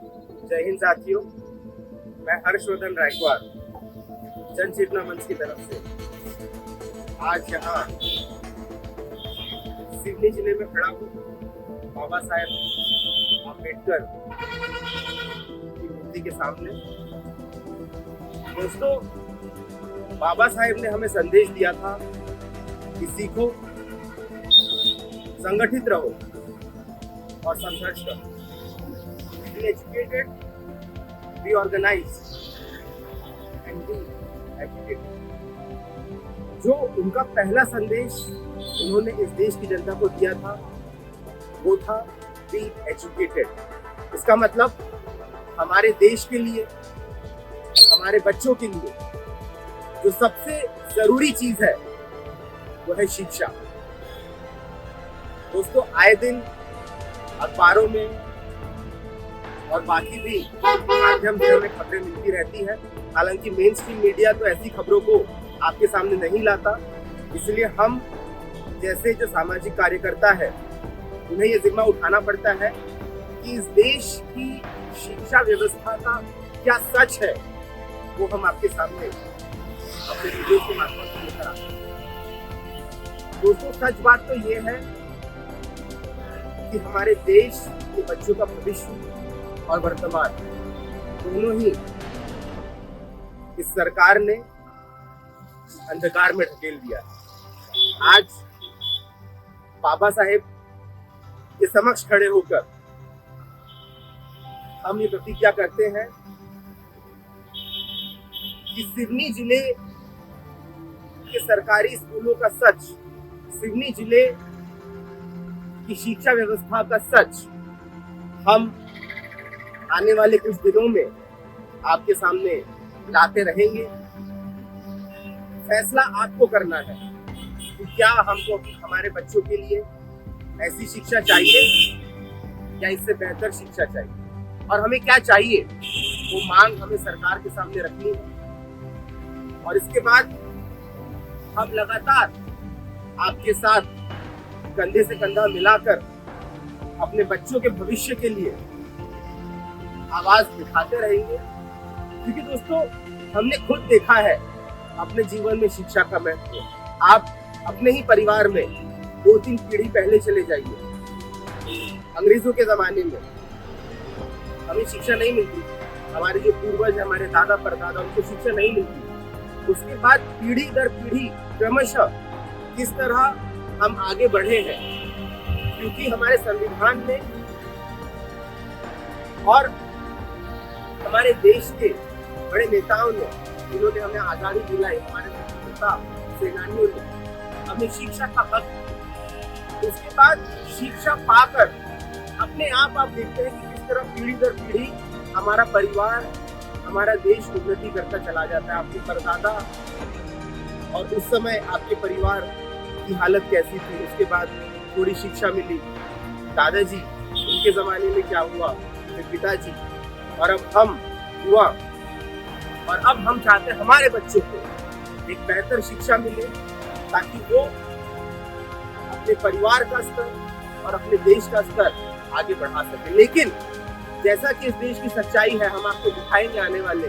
जय हिंद साथियों, मैं हर्षवर्धन रायकवाड़ जन चेतना मंच की तरफ से आज यहाँ सिवनी जिले में खड़ा हूँ। बाबा साहेब आम्बेडकर की मूर्ति के सामने। दोस्तों, बाबा साहेब ने हमें संदेश दिया था कि सीखो, संगठित रहो और संघर्ष करो। Be educated, be organized and be agitated। जो उनका पहला संदेश उन्होंने इस देश की जनता को दिया था वो था be educated। इसका मतलब हमारे देश के लिए, हमारे बच्चों के लिए जो सबसे जरूरी चीज है वो है शिक्षा। दोस्तों, आए दिन अखबारों में और बाकी भी माध्यम से हमें खबरें मिलती रहती है। हालांकि मेन स्ट्रीम मीडिया तो ऐसी खबरों को आपके सामने नहीं लाता, इसलिए हम जैसे जो सामाजिक कार्यकर्ता है उन्हें ये जिम्मा उठाना पड़ता है कि इस देश की शिक्षा व्यवस्था का क्या सच है वो हम आपके सामने अपने वीडियो के माध्यम से लेकर आते हैं। दोस्तों, सच बात तो ये है कि हमारे देश के बच्चों का भविष्य और वर्तमान दोनों ही इस सरकार ने अंधकार में ढकेल दिया। आज बाबा साहेब के समक्ष खड़े होकर हम ये प्रतिज्ञा करते हैं कि सिवनी जिले के सरकारी स्कूलों का सच, सिवनी जिले की शिक्षा व्यवस्था का सच हम आने वाले कुछ दिनों में आपके सामने लाते रहेंगे। फैसला आपको करना है कि क्या हमको हमारे बच्चों के लिए ऐसी शिक्षा चाहिए या इससे बेहतर शिक्षा चाहिए, और हमें क्या चाहिए वो मांग हमें सरकार के सामने रखनी है। और इसके बाद हम लगातार आपके साथ कंधे से कंधा मिलाकर अपने बच्चों के भविष्य के लिए आवाज उठाते रहेंगे, क्योंकि दोस्तों हमने खुद देखा है अपने जीवन में शिक्षा का महत्व। आप अपने ही परिवार में 2-3 पीढ़ी पहले चले जाइए, अंग्रेजों के जमाने में हमें शिक्षा नहीं मिलती, हमारे जो पूर्वज है, हमारे दादा परदादा, उनको शिक्षा नहीं मिलती। उसके बाद पीढ़ी दर पीढ़ी क्रमशः किस तरह हम आगे बढ़े हैं, क्योंकि हमारे संविधान ने और हमारे देश के बड़े नेताओं ने, जिन्होंने हमें आजादी दिलाई, हमारे स्वतंत्रता सेनानियों ने हमें शिक्षा का हक दिया। उसके बाद शिक्षा पाकर अपने आप देखते हैं कि किस तरह पीढ़ी दर पीढ़ी हमारा परिवार, हमारा देश उन्नति करता चला जाता है। आपके परदादा और उस समय आपके परिवार की हालत कैसी थी, उसके बाद थोड़ी शिक्षा मिली, दादाजी उनके जमाने में क्या हुआ, फिर पिताजी, और अब हम युवा, और अब हम चाहते हैं हमारे बच्चों को एक बेहतर शिक्षा मिले ताकि वो अपने परिवार का स्तर और अपने देश का स्तर आगे बढ़ा सके। लेकिन जैसा कि इस देश की सच्चाई है, हम आपको दिखाएंगे आने वाले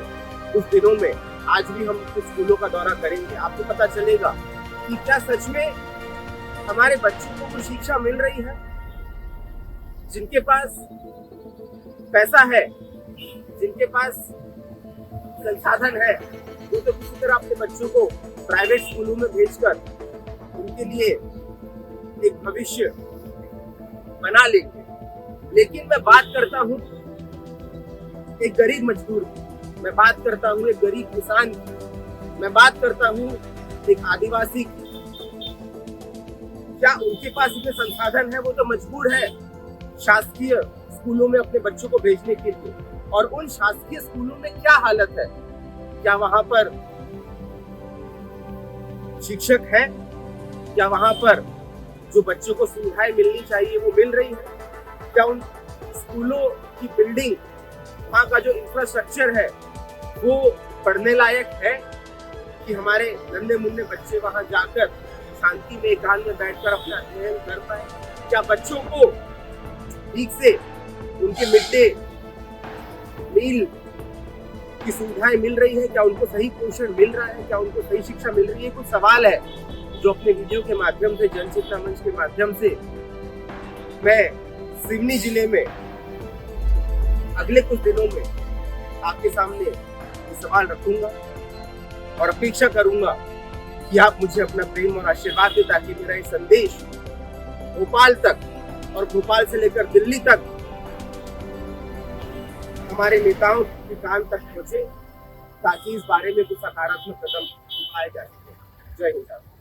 कुछ दिनों में। आज भी हम कुछ स्कूलों का दौरा करेंगे, आपको पता चलेगा कि क्या सच में हमारे बच्चों को कुछ शिक्षा मिल रही है। जिनके पास पैसा है, जिनके पास संसाधन है, वो तो किसी तरह अपने बच्चों को प्राइवेट स्कूलों में भेजकर उनके लिए एक भविष्य बना लेंगे। लेकिन मैं बात करता हूँ एक गरीब मजदूर की, मैं बात करता हूँ एक गरीब किसान की, मैं बात करता हूँ एक आदिवासी की। क्या उनके पास इतने संसाधन है? वो तो मजबूर है शासकीय स्कूलों में अपने बच्चों को भेजने के लिए। और उन शासकीय स्कूलों में क्या हालत है? क्या वहां पर शिक्षक है? क्या वहां पर जो बच्चों को सुविधाएं मिलनी चाहिए वो मिल रही है? क्या उन स्कूलों की बिल्डिंग, वहां का जो इंफ्रास्ट्रक्चर है वो पढ़ने लायक है कि हमारे नन्हे मुन्ने बच्चे वहां जाकर शांति में एकांत में बैठकर अपना अध्ययन कर पाए? क्या बच्चों को ठीक से उनके मिड डे मील की सुविधाएं मिल रही है, क्या उनको सही पोषण मिल रहा है, क्या उनको सही शिक्षा मिल रही है, कुछ सवाल है जो अपने वीडियो के माध्यम से, जन चेतना मंच के माध्यम से मैं सिवनी जिले में अगले कुछ दिनों में आपके सामने ये सवाल रखूंगा और अपेक्षा करूंगा कि आप मुझे अपना प्रेम और आशीर्वाद दें ताकि मेरा ये संदेश भोपाल तक और भोपाल से लेकर दिल्ली तक हमारे नेताओं के कान तक पहुंचे ताकि इस बारे में कुछ सकारात्मक कदम उठाए जा सके। जय हिंद।